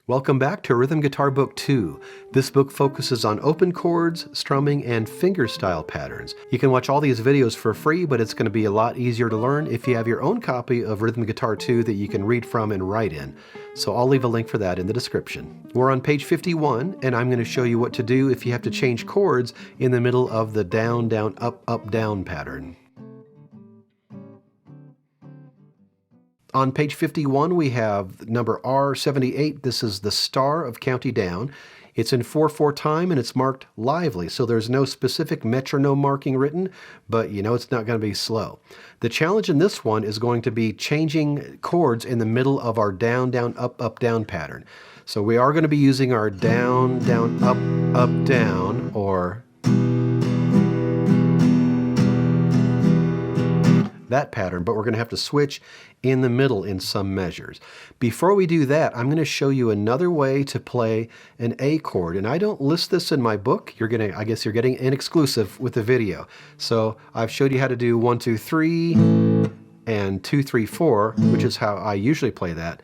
Welcome back to Rhythm Guitar Book 2. This book focuses on open chords, strumming, and fingerstyle patterns. You can watch all these videos for free, but it's going to be a lot easier to learn if you have your own copy of Rhythm Guitar 2 that you can read from and write in. So I'll leave a link for that in the description. We're on page 51, and I'm going to show you what to do if you have to change chords in the middle of the down, down, up, up, down pattern. On page 51, we have number R78. This is the star of County Down. It's in 4/4 time and it's marked lively, so there's no specific metronome marking written, but you know it's not going to be slow. The challenge in this one is going to be changing chords in the middle of our down, down, up, up, down pattern. So we are going to be using our down, down, up, up, down, or that pattern, but we're going to have to switch in the middle in some measures. Before we do that, I'm going to show you another way to play an A chord, and I don't list this in my book. I guess you're getting an exclusive with the video. So I've showed you how to do 1, 2, 3 and 2, 3, 4, which is how I usually play that.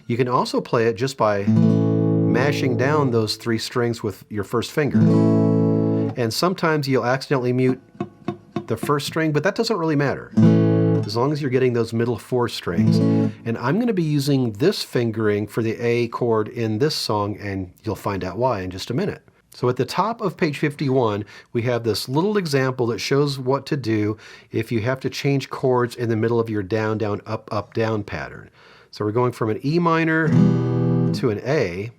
You can also play it just by mashing down those 3 strings with your first finger. And sometimes you'll accidentally mute the first string, but that doesn't really matter, as long as you're getting those middle 4 strings. And I'm going to be using this fingering for the A chord in this song, and you'll find out why in just a minute. So at the top of page 51, we have this little example that shows what to do if you have to change chords in the middle of your down, down, up, up, down pattern. So we're going from an E minor to an A.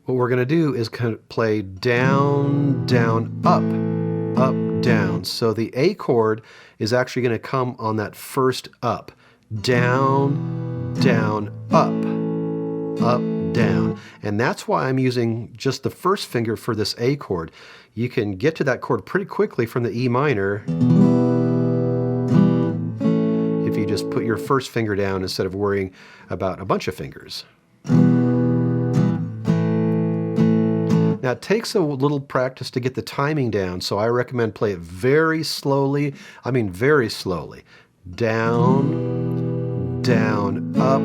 What we're going to do is play down, down, up, up, down. So the A chord is actually going to come on that first up. Down, down, up, up, down. And that's why I'm using just the first finger for this A chord. You can get to that chord pretty quickly from the E minor if you just put your first finger down instead of worrying about a bunch of fingers. Now it takes a little practice to get the timing down, so I recommend play it very slowly. I mean very slowly. Down, down, up,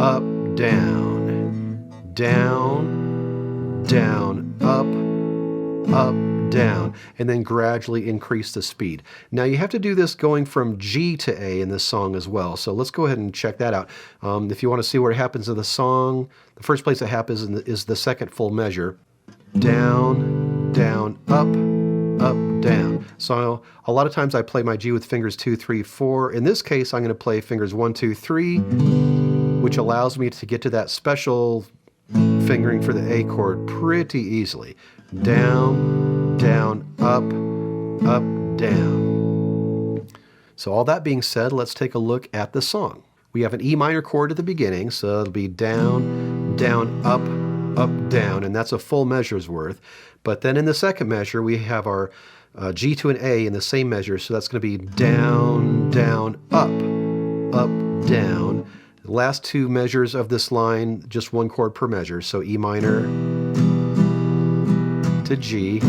up, down. Down, down, up, down. And then gradually increase the speed. Now you have to do this going from G to A in this song as well, so let's go ahead and check that out. If you want to see what happens in the song, the first place it happens is the second full measure. Down, down, up, down. So a lot of times I play my G with fingers 2, 3, 4. In this case, I'm going to play fingers 1, 2, 3, which allows me to get to that special fingering for the A chord pretty easily. Down, down, up, down. So all that being said, let's take a look at the song. We have an E minor chord at the beginning, so it'll be down, down, up, down, and that's a full measure's worth. But then in the second measure, we have our G to an A in the same measure, so that's going to be down, down, up, down. The last 2 measures of this line, just 1 chord per measure, so E minor to G.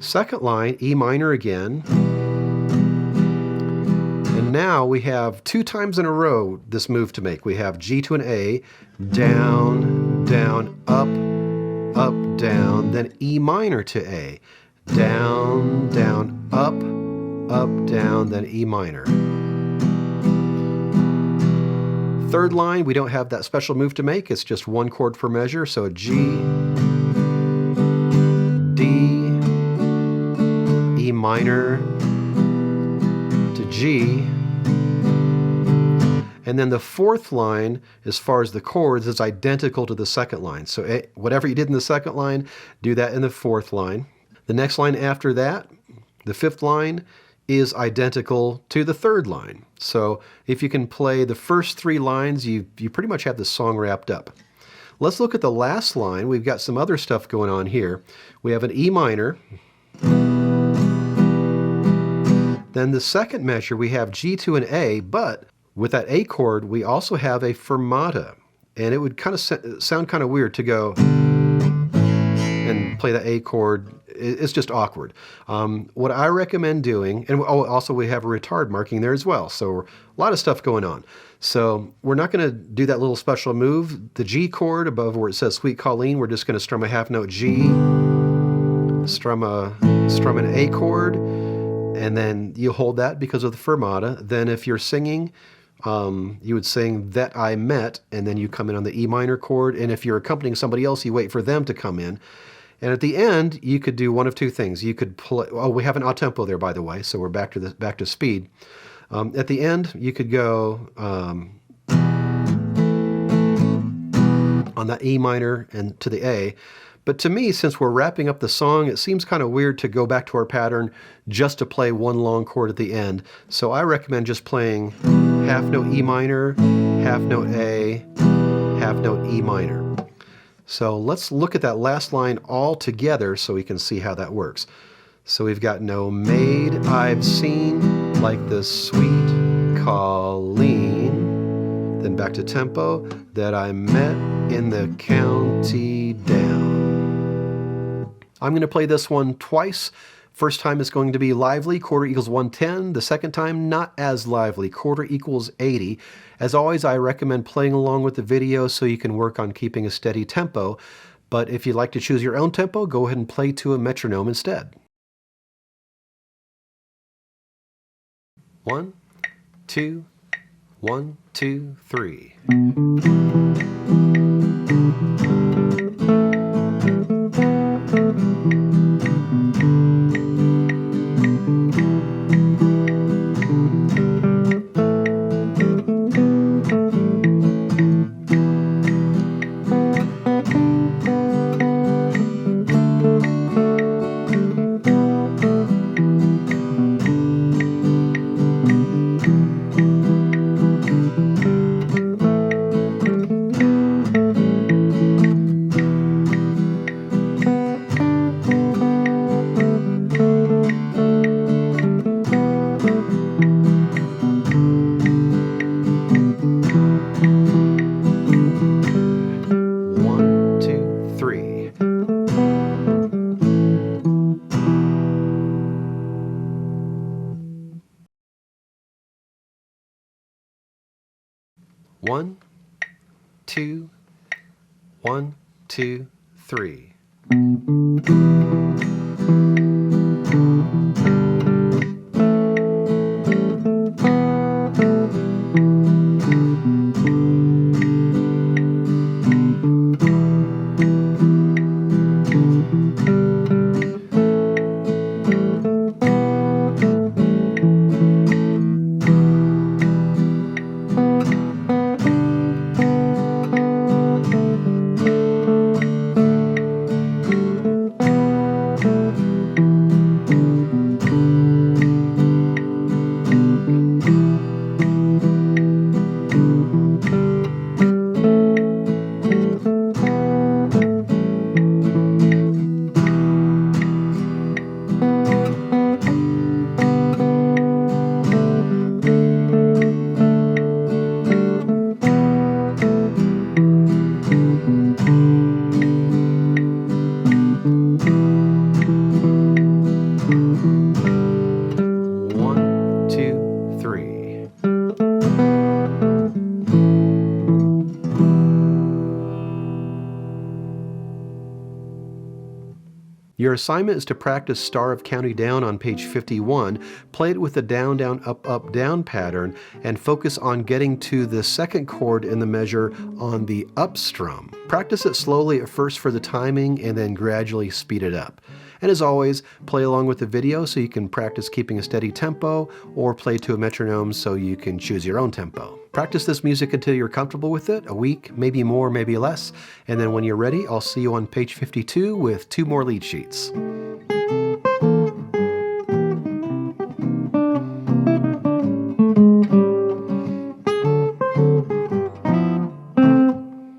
Second line, E minor again. And now we have 2 times in a row this move to make. We have G to an A, down, down, up, down, then E minor to A, down, down, up, down, then E minor. Third line, we don't have that special move to make. It's just 1 chord per measure, so a G, D, E minor to G. And then the fourth line, as far as the chords, is identical to the second line. So whatever you did in the second line, do that in the fourth line. The next line after that, the fifth line, is identical to the third line. So if you can play the first 3 lines, you pretty much have the song wrapped up. Let's look at the last line. We've got some other stuff going on here. We have an E minor. Then the second measure, we have G to an A, but with that A chord, we also have a fermata. And it would kind of sound kind of weird to go and play the A chord it's just awkward. What I recommend doing, and also we have a retard marking there as well, so a lot of stuff going on. So we're not going to do that little special move. The G chord above where it says Sweet Colleen, we're just going to strum a half note G, strum an A chord, and then you hold that because of the fermata. Then if you're singing, you would sing That I Met, and then you come in on the E minor chord. And if you're accompanying somebody else, you wait for them to come in. And at the end, you could do one of two things. You could play, oh, we have an odd tempo there, by the way, so we're back to speed. At the end, you could go on that E minor and to the A. But to me, since we're wrapping up the song, it seems kind of weird to go back to our pattern just to play one long chord at the end. So I recommend just playing half note E minor, half note A, half note E minor. So let's look at that last line all together so we can see how that works. So we've got no maid I've seen like the sweet Colleen. Then back to tempo, that I met in the county down. I'm going to play this one twice. First time is going to be lively, quarter equals 110. The second time, not as lively, quarter equals 80. As always, I recommend playing along with the video so you can work on keeping a steady tempo. But if you'd like to choose your own tempo, go ahead and play to a metronome instead. 1, 2, 1, 2, 3. One, two, 1, 2, 3. Your assignment is to practice Star of County Down on page 51, play it with the down, down, up, up, down pattern, and focus on getting to the second chord in the measure on the up strum. Practice it slowly at first for the timing and then gradually speed it up. And as always, play along with the video so you can practice keeping a steady tempo, or play to a metronome so you can choose your own tempo. Practice this music until you're comfortable with it, a week, maybe more, maybe less, and then when you're ready, I'll see you on page 52 with 2 more lead sheets.